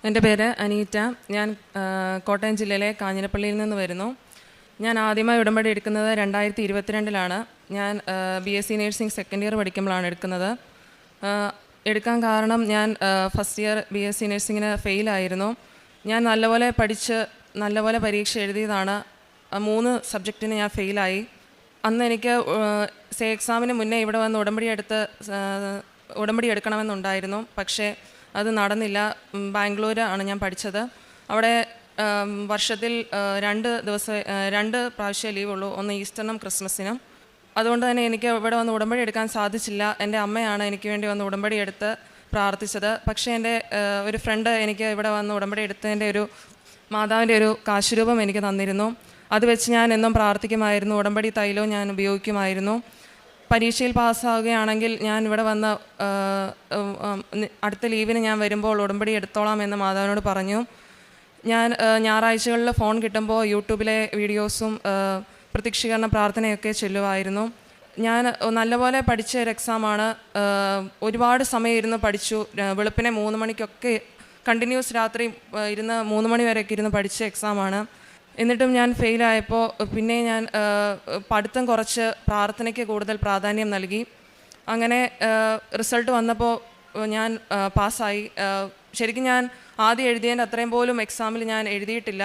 എൻ്റെ പേര് അനീറ്റ. ഞാൻ കോട്ടയം ജില്ലയിലെ കാഞ്ഞിരപ്പള്ളിയിൽ നിന്ന് വരുന്നു. ഞാൻ ആദ്യമായി ഉടമ്പടി എടുക്കുന്നത് 2022-ലാണ്. ഞാൻ BSc നേഴ്സിംഗ് സെക്കൻഡ് ഇയർ പഠിക്കുമ്പോഴാണ് എടുക്കുന്നത്. എടുക്കാൻ കാരണം ഞാൻ ഫസ്റ്റ് ഇയർ BSc നേഴ്സിങ്ങിന് ഫെയിലായിരുന്നു. ഞാൻ നല്ലപോലെ പഠിച്ച് നല്ലപോലെ പരീക്ഷ എഴുതിയതാണ്. 3 സബ്ജക്റ്റിന് ഞാൻ ഫെയിലായി. അന്ന് എനിക്ക് എക്സാമിന് മുന്നേ ഇവിടെ വന്ന് ഉടമ്പടി എടുക്കണമെന്നുണ്ടായിരുന്നു. പക്ഷേ അത് നടന്നില്ല. ബാംഗ്ലൂർ ആണ് ഞാൻ പഠിച്ചത്. അവിടെ വർഷത്തിൽ 2 പ്രാവശ്യം ലീവുള്ളൂ, ഒന്ന് ഈസ്റ്ററിനും ക്രിസ്മസിനും. അതുകൊണ്ട് തന്നെ എനിക്ക് ഇവിടെ വന്ന് ഉടമ്പടി എടുക്കാൻ സാധിച്ചില്ല. എൻ്റെ അമ്മയാണ് എനിക്ക് വേണ്ടി വന്ന് ഉടമ്പടി എടുത്ത് പ്രാർത്ഥിച്ചത്. പക്ഷേ എൻ്റെ ഒരു ഫ്രണ്ട് എനിക്ക് ഇവിടെ വന്ന് ഉടമ്പടി എടുത്തതിൻ്റെ മാതാവിൻ്റെ ഒരു കാശുരൂപം എനിക്ക് തന്നിരുന്നു. അത് വെച്ച് ഞാൻ എന്നും പ്രാർത്ഥിക്കുമായിരുന്നു. ഉടമ്പടി തൈലവും ഞാൻ ഉപയോഗിക്കുമായിരുന്നു. പരീക്ഷയിൽ പാസ്സാവുകയാണെങ്കിൽ ഞാൻ ഇവിടെ വന്ന് അടുത്ത ലീവിന് ഞാൻ വരുമ്പോൾ ഉടമ്പടി എടുത്തോളാം എന്ന് മാതാവിനോട് പറഞ്ഞു. ഞാൻ ഞായറാഴ്ചകളിൽ ഫോൺ കിട്ടുമ്പോൾ യൂട്യൂബിലെ വീഡിയോസും പ്രത്യക്ഷീകരണ പ്രാർത്ഥനയൊക്കെ ചൊല്ലുമായിരുന്നു. ഞാൻ നല്ലപോലെ പഠിച്ച ഒരു എക്സാമാണ്. ഒരുപാട് സമയം ഇരുന്ന് പഠിച്ചു. വെളുപ്പിനെ 3 മണിക്കൊക്കെ കണ്ടിന്യൂസ് രാത്രി 3 മണി വരെയൊക്കെ ഇരുന്ന് പഠിച്ച എക്സാമാണ്. എന്നിട്ടും ഞാൻ ഫെയിലായപ്പോൾ പിന്നെ ഞാൻ പഠിത്തം കുറച്ച് പ്രാർത്ഥനയ്ക്ക് കൂടുതൽ പ്രാധാന്യം നൽകി. അങ്ങനെ റിസൾട്ട് വന്നപ്പോൾ ഞാൻ പാസ്സായി. ശരിക്കും ഞാൻ ആദ്യം എഴുതിയതിൻ്റെ അത്രയും പോലും എക്സാമിൽ ഞാൻ എഴുതിയിട്ടില്ല.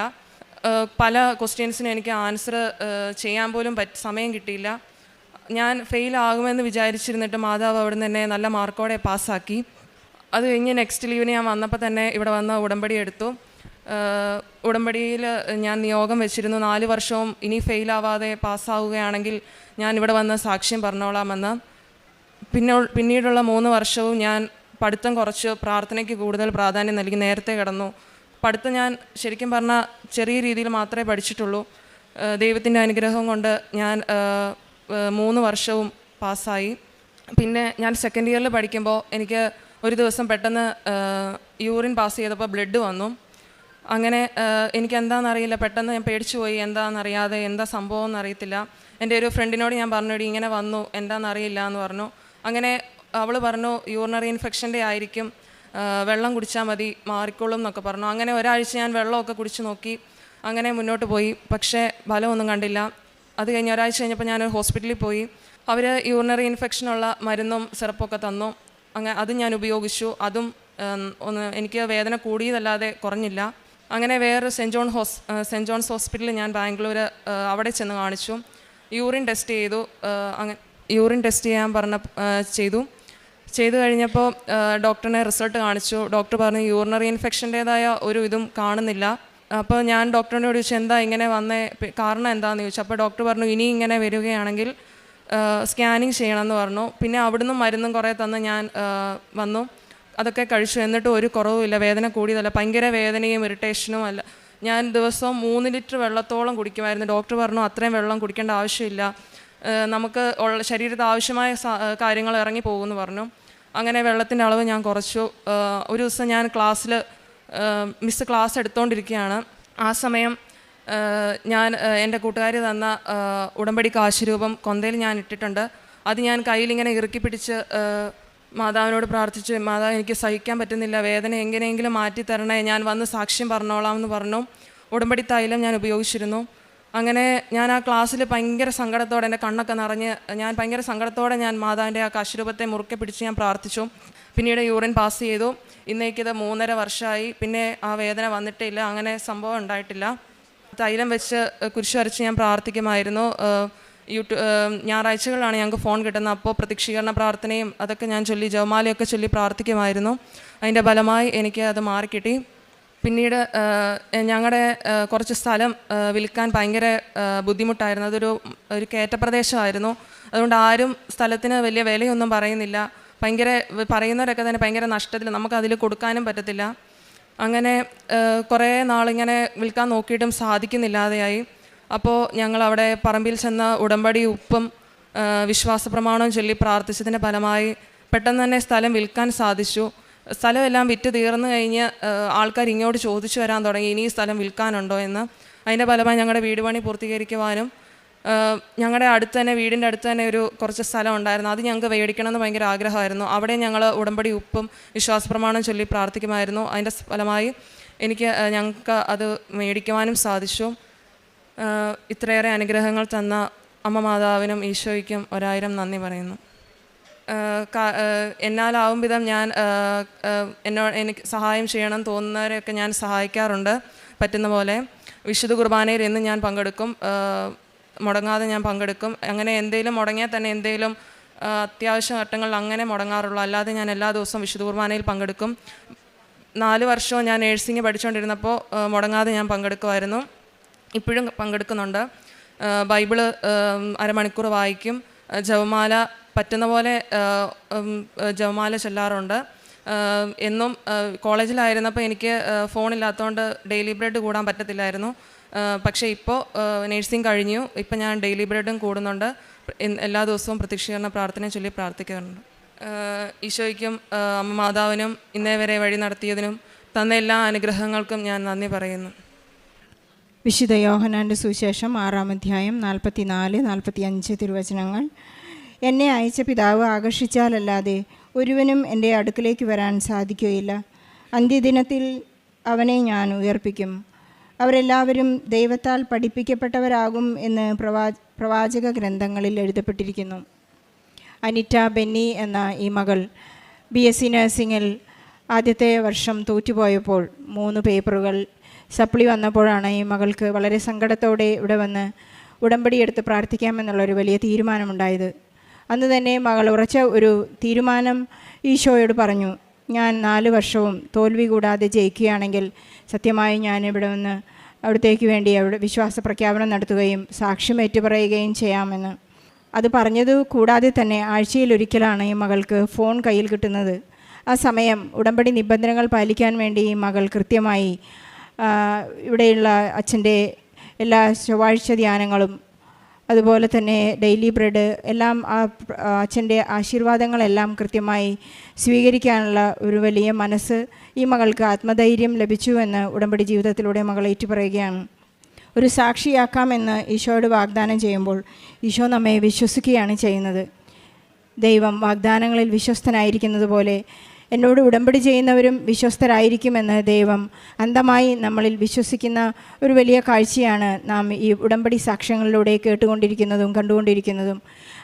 പല ക്വസ്റ്റ്യൻസിനും എനിക്ക് ആൻസർ ചെയ്യാൻ പോലും സമയം കിട്ടിയില്ല. ഞാൻ ഫെയിലാകുമെന്ന് വിചാരിച്ചിരുന്നിട്ട് മാതാവ് അവിടെ നിന്ന് തന്നെ നല്ല മാർക്കോടെ പാസ്സാക്കി. അത് കഴിഞ്ഞ് നെക്സ്റ്റ് ലീവിന് ഞാൻ വന്നപ്പോൾ തന്നെ ഇവിടെ വന്ന് ഉടമ്പടി എടുത്തു. ഉടമ്പടിയിൽ ഞാൻ നിയോഗം വെച്ചിരുന്നു 4 വർഷവും ഇനി ഫെയിലാവാതെ പാസ്സാവുകയാണെങ്കിൽ ഞാൻ ഇവിടെ വന്ന് സാക്ഷ്യം പറഞ്ഞോളാമെന്ന്. പിന്നീടുള്ള 3 വർഷവും ഞാൻ പഠിത്തം കുറച്ച് പ്രാർത്ഥനയ്ക്ക് കൂടുതൽ പ്രാധാന്യം നൽകി നേരത്തെ കിടന്നു. പഠിത്തം ഞാൻ ശരിക്കും പറഞ്ഞാൽ ചെറിയ രീതിയിൽ മാത്രമേ പഠിച്ചിട്ടുള്ളൂ. ദൈവത്തിൻ്റെ അനുഗ്രഹം കൊണ്ട് ഞാൻ 3 വർഷവും പാസ്സായി. പിന്നെ ഞാൻ സെക്കൻഡ് ഇയറിൽ പഠിക്കുമ്പോൾ എനിക്ക് ഒരു ദിവസം പെട്ടെന്ന് യൂറിൻ പാസ് ചെയ്തപ്പോൾ ബ്ലഡ് വന്നു. അങ്ങനെ എനിക്ക് എന്താണെന്നറിയില്ല, പെട്ടെന്ന് ഞാൻ പേടിച്ചു പോയി. എന്താണെന്നറിയാതെ എന്താ സംഭവം എന്നറിയത്തില്ല. എൻ്റെ ഒരു ഫ്രണ്ടിനോട് ഞാൻ പറഞ്ഞു, ഇങ്ങനെ വന്നു, എന്താണെന്നറിയില്ല എന്ന് പറഞ്ഞു. അങ്ങനെ അവൾ പറഞ്ഞു യൂറിനറി ഇൻഫെക്ഷൻ്റെ ആയിരിക്കും, വെള്ളം കുടിച്ചാൽ മതി, മാറിക്കോളും എന്നൊക്കെ പറഞ്ഞു. അങ്ങനെ ഒരാഴ്ച ഞാൻ വെള്ളമൊക്കെ കുടിച്ച് നോക്കി. അങ്ങനെ മുന്നോട്ട് പോയി. പക്ഷേ ഫലമൊന്നും കണ്ടില്ല. അത് കഴിഞ്ഞ് ഒരാഴ്ച കഴിഞ്ഞപ്പോൾ ഞാൻ ഹോസ്പിറ്റലിൽ പോയി. അവർ യൂറിനറി ഇൻഫെക്ഷനുള്ള മരുന്നും സിറപ്പൊക്കെ തന്നു. അത് ഞാൻ ഉപയോഗിച്ചു. അതും എനിക്ക് വേദന കൂടിയതല്ലാതെ കുറഞ്ഞില്ല. അങ്ങനെ വേറെ സെൻറ്റ് ജോൺസ് ഹോസ്പിറ്റലിൽ ഞാൻ ബാംഗ്ലൂർ അവിടെ ചെന്ന് കാണിച്ചു. യൂറിൻ ടെസ്റ്റ് ചെയ്തു. യൂറിൻ ടെസ്റ്റ് ചെയ്യാൻ ചെയ്തു കഴിഞ്ഞപ്പോൾ ഡോക്ടറിനെ റിസൾട്ട് കാണിച്ചു. ഡോക്ടർ പറഞ്ഞു യൂറിനറി ഇൻഫെക്ഷൻ്റേതായ ഒരു ഇതും കാണുന്നില്ല. അപ്പോൾ ഞാൻ ഡോക്ടറിനോട് ചോദിച്ചു എന്താ ഇങ്ങനെ വന്നേ, കാരണം എന്താണെന്ന് ചോദിച്ചു. അപ്പോൾ ഡോക്ടർ പറഞ്ഞു ഇനി ഇങ്ങനെ വരികയാണെങ്കിൽ സ്കാനിങ് ചെയ്യണമെന്ന് പറഞ്ഞു. പിന്നെ അവിടുന്ന് മരുന്നും കുറേ തന്ന് ഞാൻ വന്നു. അതൊക്കെ കഴിച്ചു. എന്നിട്ടും ഒരു കുറവുമില്ല. വേദന കൂടിയതല്ല, ഭയങ്കര വേദനയും ഇറിറ്റേഷനും അല്ല. ഞാൻ ദിവസവും 3 ലിറ്റർ വെള്ളത്തോളം കുടിക്കുമായിരുന്നു. ഡോക്ടർ പറഞ്ഞു അത്രയും വെള്ളം കുടിക്കേണ്ട ആവശ്യമില്ല, നമുക്ക് ശരീരത്തിൽ ആവശ്യമായ കാര്യങ്ങൾ ഇറങ്ങി പോകുമെന്ന് പറഞ്ഞു. അങ്ങനെ വെള്ളത്തിൻ്റെ അളവ് ഞാൻ കുറച്ചു. ഒരു ദിവസം ഞാൻ മിസ് ക്ലാസ് എടുത്തുകൊണ്ടിരിക്കുകയാണ്. ആ സമയം ഞാൻ എൻ്റെ കൂട്ടുകാർ തന്ന ഉടമ്പടി കാശുരൂപം കൊന്തയിൽ ഞാൻ ഇട്ടിട്ടുണ്ട്. അത് ഞാൻ കയ്യിലിങ്ങനെ ഇറുക്കി പിടിച്ച് മാതാവിനോട് പ്രാർത്ഥിച്ചു. മാതാവ് എനിക്ക് സഹിക്കാൻ പറ്റുന്നില്ല, വേദന എങ്ങനെയെങ്കിലും മാറ്റിത്തരണേ, ഞാൻ വന്ന് സാക്ഷ്യം പറഞ്ഞോളാം എന്ന് പറഞ്ഞു. ഉടമ്പടി തൈലം ഞാൻ ഉപയോഗിച്ചിരുന്നു. അങ്ങനെ ഞാൻ ആ ക്ലാസ്സിൽ ഭയങ്കര സങ്കടത്തോടെ, എൻ്റെ കണ്ണൊക്കെ നിറഞ്ഞ് ഞാൻ ഭയങ്കര സങ്കടത്തോടെ ഞാൻ മാതാവിൻ്റെ ആ കാശുരൂപത്തെ മുറുക്കെ പിടിച്ച് ഞാൻ പ്രാർത്ഥിച്ചു. പിന്നീട് യൂറിൻ പാസ് ചെയ്തു. ഇന്നേക്കിത് 3.5 വർഷമായി. പിന്നെ ആ വേദന വന്നിട്ടില്ല, അങ്ങനെ സംഭവം ഉണ്ടായിട്ടില്ല. തൈലം വെച്ച് കുരിശ് വരച്ച് ഞാൻ പ്രാർത്ഥിക്കുമായിരുന്നു. ഞായറാഴ്ചകളിലാണ് ഞങ്ങൾക്ക് ഫോൺ കിട്ടുന്നത്. അപ്പോൾ പ്രത്യക്ഷീകരണ പ്രാർത്ഥനയും അതൊക്കെ ഞാൻ ചൊല്ലി ജപമാലയൊക്കെ ചൊല്ലി പ്രാർത്ഥിക്കുമായിരുന്നു. അതിൻ്റെ ഫലമായി എനിക്ക് അത് മാറിക്കിട്ടി. പിന്നീട് ഞങ്ങളുടെ കുറച്ച് സ്ഥലം വിൽക്കാൻ ഭയങ്കര ബുദ്ധിമുട്ടായിരുന്നു. ഒരു കയറ്റപ്രദേശമായിരുന്നു. അതുകൊണ്ട് ആരും സ്ഥലത്തിന് വലിയ വിലയൊന്നും പറയുന്നില്ല. പറയുന്നവരൊക്കെ തന്നെ ഭയങ്കര നഷ്ടത്തിൽ, നമുക്കതിൽ കൊടുക്കാനും പറ്റത്തില്ല. അങ്ങനെ കുറേ നാളിങ്ങനെ വിൽക്കാൻ നോക്കിയിട്ടും സാധിക്കുന്നില്ലാതെയായി. അപ്പോൾ ഞങ്ങളവിടെ പറമ്പിൽ ചെന്ന് ഉടമ്പടി ഉപ്പും വിശ്വാസ പ്രമാണവും ചൊല്ലി പ്രാർത്ഥിച്ചതിൻ്റെ ഫലമായി പെട്ടെന്ന് തന്നെ സ്ഥലം വിൽക്കാൻ സാധിച്ചു. സ്ഥലമെല്ലാം വിറ്റ് തീർന്നു കഴിഞ്ഞ് ആൾക്കാർ ഇങ്ങോട്ട് ചോദിച്ചു വരാൻ തുടങ്ങി ഇനി സ്ഥലം വിൽക്കാനുണ്ടോ എന്ന്. അതിൻ്റെ ഫലമായി ഞങ്ങളുടെ വീട് പണി പൂർത്തീകരിക്കുവാനും ഞങ്ങളുടെ അടുത്ത് തന്നെ വീടിൻ്റെ അടുത്ത് തന്നെ ഒരു കുറച്ച് സ്ഥലം ഉണ്ടായിരുന്നു. അത് ഞങ്ങൾക്ക് മേടിക്കണമെന്ന് ഭയങ്കര ആഗ്രഹമായിരുന്നു. അവിടെ ഞങ്ങൾ ഉടമ്പടി ഉപ്പും വിശ്വാസപ്രമാണം ചൊല്ലി പ്രാർത്ഥിക്കുമായിരുന്നു. അതിൻ്റെ ഫലമായി ഞങ്ങൾക്ക് അത് മേടിക്കുവാനും സാധിച്ചു. ഇത്രയേറെ അനുഗ്രഹങ്ങൾ തന്ന അമ്മ മാതാവിനും ഈശോയ്ക്കും 1000 നന്ദി പറയുന്നു. എന്നാലാവും വിധം ഞാൻ എനിക്ക് സഹായം ചെയ്യണം തോന്നുന്നവരെയൊക്കെ ഞാൻ സഹായിക്കാറുണ്ട് പറ്റുന്ന പോലെ. വിശുദ്ധ കുർബാനയിൽ എന്നും ഞാൻ പങ്കെടുക്കും, മുടങ്ങാതെ ഞാൻ പങ്കെടുക്കും. അങ്ങനെ എന്തെങ്കിലും മുടങ്ങിയാൽ തന്നെ എന്തെങ്കിലും അത്യാവശ്യ ഘട്ടങ്ങളിൽ അങ്ങനെ മുടങ്ങാറുള്ളൂ. അല്ലാതെ ഞാൻ എല്ലാ ദിവസവും വിശുദ്ധ കുർബാനയിൽ പങ്കെടുക്കും. 4 വർഷവും ഞാൻ നേഴ്സിംഗ് പഠിച്ചുകൊണ്ടിരുന്നപ്പോൾ മുടങ്ങാതെ ഞാൻ പങ്കെടുക്കുമായിരുന്നു. ഇപ്പോഴും പങ്കെടുക്കുന്നുണ്ട്. ബൈബിള് അരമണിക്കൂർ വായിക്കും. ജപമാല പറ്റുന്ന പോലെ ജപമാല ചൊല്ലാറുണ്ട്. എന്നും കോളേജിലായിരുന്നപ്പോൾ എനിക്ക് ഫോണില്ലാത്തതുകൊണ്ട് ഡെയിലി ബ്രെഡ് കൂടാൻ പറ്റത്തില്ലായിരുന്നു. പക്ഷേ ഇപ്പോൾ നേഴ്സിംഗ് കഴിഞ്ഞു. ഇപ്പം ഞാൻ ഡെയിലി ബ്രെഡും കൂടുന്നുണ്ട്. എല്ലാ ദിവസവും പ്രത്യക്ഷീകരണ പ്രാർത്ഥന ചൊല്ലി പ്രാർത്ഥിക്കാറുണ്ട്. ഈശോയ്ക്കും അമ്മ മാതാവിനും ഇന്നേ വരെ വഴി നടത്തിയതിനും തന്ന എല്ലാ അനുഗ്രഹങ്ങൾക്കും ഞാൻ നന്ദി പറയുന്നു. വിശുദ്ധ യോഹന്നാൻ്റെ സുവിശേഷം 6-ാം അധ്യായം 44-45 തിരുവചനങ്ങൾ. എന്നെ അയച്ച പിതാവ് ആകർഷിച്ചാലല്ലാതെ ഒരുവനും എൻ്റെ അടുക്കിലേക്ക് വരാൻ സാധിക്കുകയില്ല. അന്ത്യദിനത്തിൽ അവനെ ഞാൻ ഉയർപ്പിക്കും. അവരെല്ലാവരും ദൈവത്താൽ പഠിപ്പിക്കപ്പെട്ടവരാകും എന്ന് പ്രവാചക ഗ്രന്ഥങ്ങളിൽ എഴുതപ്പെട്ടിരിക്കുന്നു. അനിറ്റ ബെന്നി എന്ന ഈ മകൾ BSc നഴ്സിങ്ങിൽ ആദ്യത്തെ വർഷം തോറ്റുപോയപ്പോൾ 3 പേപ്പറുകൾ സപ്ലി വന്നപ്പോഴാണ് ഈ മകൾക്ക് വളരെ സങ്കടത്തോടെ ഇവിടെ വന്ന് ഉടമ്പടി എടുത്ത് പ്രാർത്ഥിക്കാമെന്നുള്ളൊരു വലിയ തീരുമാനമുണ്ടായത്. അന്ന് തന്നെ മകൾ ഉറച്ച ഒരു തീരുമാനം ഈശോയോട് പറഞ്ഞു. ഞാൻ 4 വർഷവും തോൽവി കൂടാതെ ജയിക്കുകയാണെങ്കിൽ സത്യമായി ഞാൻ ഇവിടെ വന്ന് അവിടത്തേക്ക് വേണ്ടി അവിടെ വിശ്വാസ പ്രഖ്യാപനം നടത്തുകയും സാക്ഷ്യം ഏറ്റുപറയുകയും ചെയ്യാമെന്ന്. അത് പറഞ്ഞത് കൂടാതെ തന്നെ ആഴ്ചയിലൊരിക്കലാണ് ഈ മകൾക്ക് ഫോൺ കയ്യിൽ കിട്ടുന്നത്. ആ സമയം ഉടമ്പടി നിബന്ധനകൾ പാലിക്കാൻ വേണ്ടി ഈ മകൾ കൃത്യമായി ഇവിടെയുള്ള അച്ഛൻ്റെ എല്ലാ ചൊവ്വാഴ്ച ധ്യാനങ്ങളും അതുപോലെ തന്നെ ഡെയിലി ബ്രെഡ് എല്ലാം അച്ഛൻ്റെ ആശീർവാദങ്ങളെല്ലാം കൃത്യമായി സ്വീകരിക്കാനുള്ള ഒരു വലിയ മനസ്സ് ഈ മകൾക്ക് ആത്മധൈര്യം ലഭിച്ചു എന്ന് ഉടമ്പടി ജീവിതത്തിലൂടെ മകൾ ഏറ്റുപറയുകയാണ്. ഒരു സാക്ഷിയാക്കാമെന്ന് ഈശോയോട് വാഗ്ദാനം ചെയ്യുമ്പോൾ ഈശോ നമ്മെ വിശ്വസിക്കുകയാണ് ചെയ്യുന്നത്. ദൈവം വാഗ്ദാനങ്ങളിൽ വിശ്വസ്തനായിരിക്കുന്നത് പോലെ എന്നോട് ഉടമ്പടി ചെയ്യുന്നവരും വിശ്വസ്തരായിരിക്കുമെന്ന് ദൈവം അന്ധമായി നമ്മളിൽ വിശ്വസിക്കുന്ന ഒരു വലിയ കാഴ്ചയാണ് നാം ഈ ഉടമ്പടി സാക്ഷ്യങ്ങളിലൂടെ കേട്ടുകൊണ്ടിരിക്കുന്നതും കണ്ടുകൊണ്ടിരിക്കുന്നതും.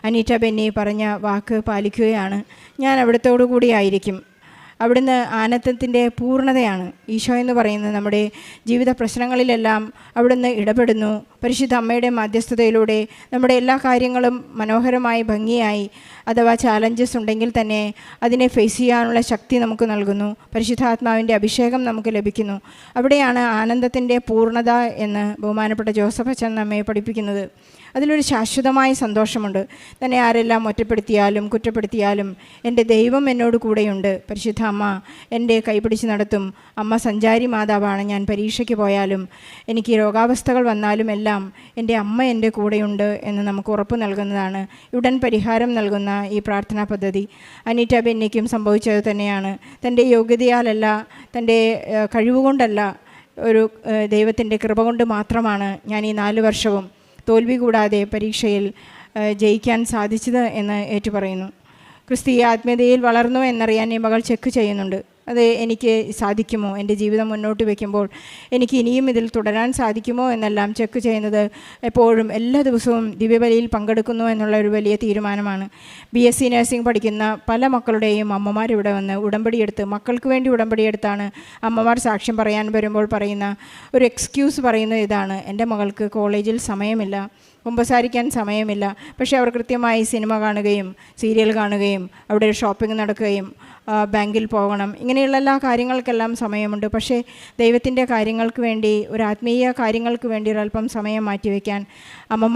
അനീറ്റ ബെന്നി പറഞ്ഞ വാക്ക് പാലിക്കുകയാണ്. ഞാൻ അവിടത്തോടു കൂടിയായിരിക്കും. അവിടുന്ന് ആനന്ദത്തിൻ്റെ പൂർണ്ണതയാണ്. ഈശോ എന്ന് പറയുന്നത് നമ്മുടെ ജീവിത പ്രശ്നങ്ങളിലെല്ലാം അവിടുന്ന് ഇടപെടുന്നു. പരിശുദ്ധ അമ്മയുടെ മധ്യസ്ഥതയിലൂടെ നമ്മുടെ എല്ലാ കാര്യങ്ങളും മനോഹരമായി ഭംഗിയായി അഥവാ ചാലഞ്ചസ് ഉണ്ടെങ്കിൽ തന്നെ അതിനെ ഫേസ് ചെയ്യാനുള്ള ശക്തി നമുക്ക് നൽകുന്നു. പരിശുദ്ധാത്മാവിൻ്റെ അഭിഷേകം നമുക്ക് ലഭിക്കുന്നു. അവിടെയാണ് ആനന്ദത്തിൻ്റെ പൂർണ്ണത എന്ന് ബഹുമാനപ്പെട്ട ജോസഫ് അച്ഛൻ നമ്മെ പഠിപ്പിക്കുന്നത്. അതിലൊരു ശാശ്വതമായ സന്തോഷമുണ്ട്. തന്നെ ആരെല്ലാം ഒറ്റപ്പെടുത്തിയാലും കുറ്റപ്പെടുത്തിയാലും എൻ്റെ ദൈവം എന്നോട് കൂടെയുണ്ട്. പരിശുദ്ധ അമ്മ എൻ്റെ കൈപിടിച്ച് നടത്തും. അമ്മ സഞ്ചാരി മാതാവാണ്. ഞാൻ പരീക്ഷയ്ക്ക് പോയാലും എനിക്ക് രോഗാവസ്ഥകൾ വന്നാലും എല്ലാം എൻ്റെ അമ്മ എൻ്റെ കൂടെയുണ്ട് എന്ന് നമുക്ക് ഉറപ്പ് നൽകുന്നതാണ് ഉടൻ പരിഹാരം നൽകുന്ന ഈ പ്രാർത്ഥനാ പദ്ധതി. അനീറ്റ ബെന്നിക്കും സംഭവിച്ചത് തന്നെയാണ്. തൻ്റെ യോഗ്യതയാലല്ല, തൻ്റെ കഴിവുകൊണ്ടല്ല, ഒരു ദൈവത്തിൻ്റെ കൃപ കൊണ്ട് മാത്രമാണ് ഞാൻ ഈ 4 വർഷവും തോൽവി കൂടാതെ പരീക്ഷയിൽ ജയിക്കാൻ സാധിച്ചത് എന്ന് ഏറ്റുപറയുന്നു. ക്രിസ്തീയ ആത്മീയതയിൽ വളർന്നു എന്നറിയാൻ ഈ മകൾ ചെക്ക് ചെയ്യുന്നുണ്ട്. അത് എനിക്ക് സാധിക്കുമോ, എൻ്റെ ജീവിതം മുന്നോട്ട് വയ്ക്കുമ്പോൾ എനിക്ക് ഇനിയും ഇതിൽ തുടരാൻ സാധിക്കുമോ എന്നെല്ലാം ചെക്ക് ചെയ്യുന്നത് എപ്പോഴും എല്ലാ ദിവസവും ദിവ്യബലിയിൽ പങ്കെടുക്കുന്നു എന്നുള്ള ഒരു വലിയ തീരുമാനമാണ്. BSc നഴ്സിംഗ് പഠിക്കുന്ന പല മക്കളുടെയും അമ്മമാരിവിടെ വന്ന് ഉടമ്പടിയെടുത്ത് മക്കൾക്ക് വേണ്ടി ഉടമ്പടിയെടുത്താണ് അമ്മമാർ സാക്ഷ്യം പറയാൻ വരുമ്പോൾ പറയുന്ന ഒരു എക്സ്ക്യൂസ് പറയുന്നത് ഇതാണ്: എൻ്റെ മകൾക്ക് കോളേജിൽ സമയമില്ല, കുമ്പസാരിക്കാൻ സമയമില്ല. പക്ഷേ അവർ കൃത്യമായി സിനിമ കാണുകയും സീരിയൽ കാണുകയും അവിടെ ഷോപ്പിംഗ് നടക്കുകയും ബാങ്കിൽ പോകണം, ഇങ്ങനെയുള്ള എല്ലാ കാര്യങ്ങൾക്കെല്ലാം സമയമുണ്ട്. പക്ഷേ ദൈവത്തിൻ്റെ കാര്യങ്ങൾക്ക് വേണ്ടി, ഒരു ആത്മീയ കാര്യങ്ങൾക്ക് വേണ്ടി ഒരല്പം സമയം മാറ്റിവെക്കാൻ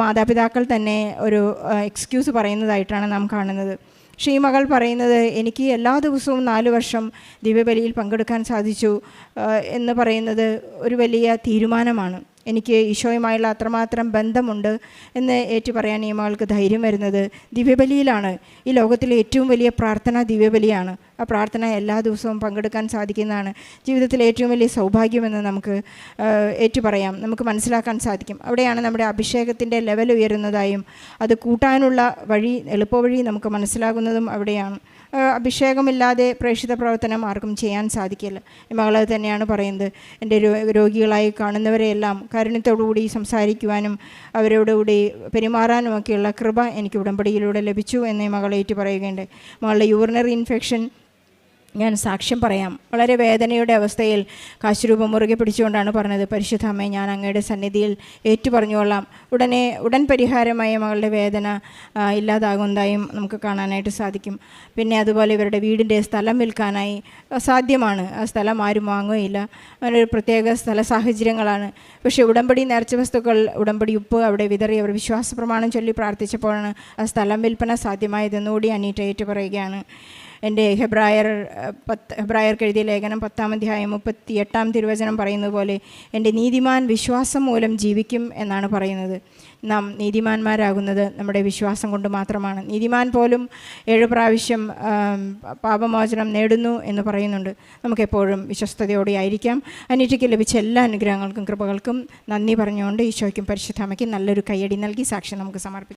മാതാപിതാക്കൾ തന്നെ ഒരു എക്സ്ക്യൂസ് പറയുന്നതായിട്ടാണ് നാം കാണുന്നത്. പക്ഷേ ഈ മകൾ പറയുന്നത്, എനിക്ക് എല്ലാ ദിവസവും 4 വർഷം ദിവ്യബലിയിൽ പങ്കെടുക്കാൻ സാധിച്ചു എന്ന് പറയുന്നത് ഒരു വലിയ തീരുമാനമാണ്. എനിക്ക് ഈശോയുമായുള്ള അത്രമാത്രം ബന്ധമുണ്ട് എന്ന് ഏറ്റുപറയാൻ ഈ മകൾക്ക് ധൈര്യം വരുന്നത് ദിവ്യബലിയിലാണ്. ഈ ലോകത്തിലെ ഏറ്റവും വലിയ പ്രാർത്ഥന ദിവ്യബലിയാണ്. ആ പ്രാർത്ഥന എല്ലാ ദിവസവും പങ്കെടുക്കാൻ സാധിക്കുന്നതാണ് ജീവിതത്തിലെ ഏറ്റവും വലിയ സൗഭാഗ്യമെന്ന് നമുക്ക് ഏറ്റുപറയാം, നമുക്ക് മനസ്സിലാക്കാൻ സാധിക്കും. അവിടെയാണ് നമ്മുടെ അഭിഷേകത്തിൻ്റെ ലെവൽ ഉയരുന്നതായും അത് കൂട്ടാനുള്ള എളുപ്പവഴി നമുക്ക് മനസ്സിലാകുന്നതും അവിടെയാണ്. അഭിഷേകമില്ലാതെ പ്രേക്ഷിത പ്രവർത്തനം ആർക്കും ചെയ്യാൻ സാധിക്കില്ല. ഈ മകൾ തന്നെയാണ് പറയുന്നത്, എൻ്റെ രോഗികളായി കാണുന്നവരെയെല്ലാം കാരുണ്യത്തോടുകൂടി സംസാരിക്കുവാനും അവരോടുകൂടി പെരുമാറാനുമൊക്കെയുള്ള കൃപ എനിക്ക് ഉടമ്പടിയിലൂടെ ലഭിച്ചു എന്ന് ഈ മകൾ ഏറ്റു പറയുകയുണ്ട്. മകളുടെ യൂറിനറി ഇൻഫെക്ഷൻ ഞാൻ സാക്ഷ്യം പറയാം. വളരെ വേദനയുടെ അവസ്ഥയിൽ കാശുരൂപം മുറുകെ പിടിച്ചുകൊണ്ടാണ് പറഞ്ഞത്, പരിശുദ്ധ അമ്മേ, ഞാൻ അങ്ങയുടെ സന്നിധിയിൽ ഏറ്റുപറഞ്ഞുകൊള്ളാം. ഉടൻ പരിഹാരമായ മകളുടെ വേദന ഇല്ലാതാകുന്നതായും നമുക്ക് കാണാനായിട്ട് സാധിക്കും. പിന്നെ അതുപോലെ ഇവരുടെ വീടിൻ്റെ സ്ഥലം വിൽക്കാനായി സാധ്യമാണ്. ആ സ്ഥലം ആരും വാങ്ങുകയില്ല, അങ്ങനൊരു പ്രത്യേക സ്ഥല സാഹചര്യങ്ങളാണ്. പക്ഷേ ഉടമ്പടി നേർച്ച വസ്തുക്കൾ, ഉടമ്പടി ഉപ്പ് അവിടെ വിതറി അവർ വിശ്വാസ പ്രമാണം ചൊല്ലി പ്രാർത്ഥിച്ചപ്പോഴാണ് ആ സ്ഥലം വിൽപ്പന സാധ്യമായതെന്നുകൂടി അനീറ്റ ഏറ്റു പറയുകയാണ്. എൻ്റെ ഹെബ്രായർക്ക് എഴുതിയ ലേഖനം 10-ാം അധ്യായം 38-ാം തിരുവചനം പറയുന്നത് പോലെ എൻ്റെ നീതിമാൻ വിശ്വാസം മൂലം ജീവിക്കും എന്നാണ് പറയുന്നത്. നാം നീതിമാന്മാരാകുന്നത് നമ്മുടെ വിശ്വാസം കൊണ്ട് മാത്രമാണ്. നീതിമാൻ പോലും 7 പ്രാവശ്യം പാപമോചനം നേടുന്നു എന്ന് പറയുന്നുണ്ട്. നമുക്കെപ്പോഴും വിശ്വസ്തയോടെ ആയിരിക്കാം. അനീറ്റയ്ക്ക് ലഭിച്ച എല്ലാ അനുഗ്രഹങ്ങൾക്കും കൃപകൾക്കും നന്ദി പറഞ്ഞുകൊണ്ട് ഈശോയ്ക്കും പരിശുദ്ധ അമ്മയ്ക്കും നല്ലൊരു കയ്യടി നൽകി സാക്ഷ്യം നമുക്ക് സമർപ്പിക്കാം.